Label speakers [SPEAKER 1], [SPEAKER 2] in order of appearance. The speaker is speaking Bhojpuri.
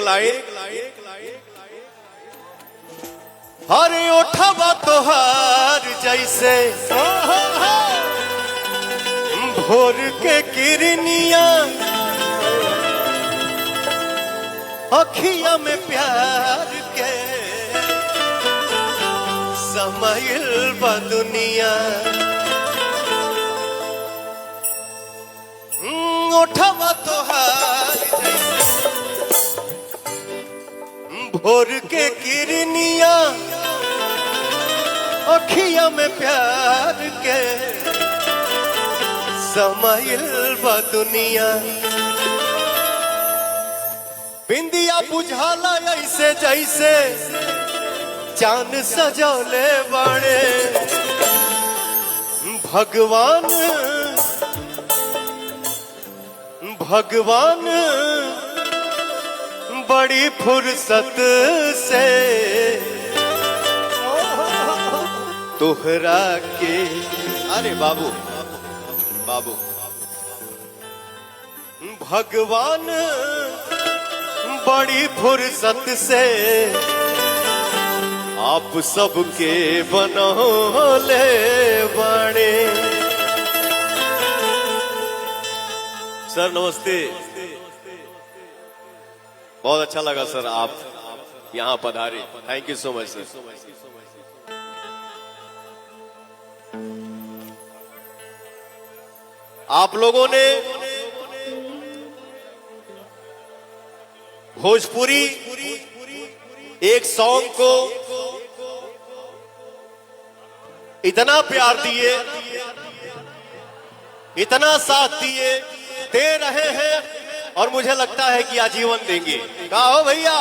[SPEAKER 1] लाइन, हरे ओठवा तोहार जैसे भोर के किरनिया, अखिया में प्यार के समाइल बा दुनिया। ओठवा तोहार भोर के किरनिया, अखिया में प्यार के समाइल बा दुनिया। बिंदिया बुझाला ऐसे जैसे चांद सजौले बाड़े भगवान, भगवान बड़ी फुर्सत से तोहरा के। अरे बाबू बाबू, भगवान बड़ी फुर्सत से आप सबके बनौले बाड़े। सर नमस्ते, बहुत अच्छा लगा सर आप यहाँ पधारे, थैंक यू सो मच सर। आप लोगों ने भोजपुरी एक सॉन्ग को इतना प्यार दिए, इतना साथ दिए, दे रहे हैं और मुझे लगता है कि आजीवन देंगे। कहा हो भैया?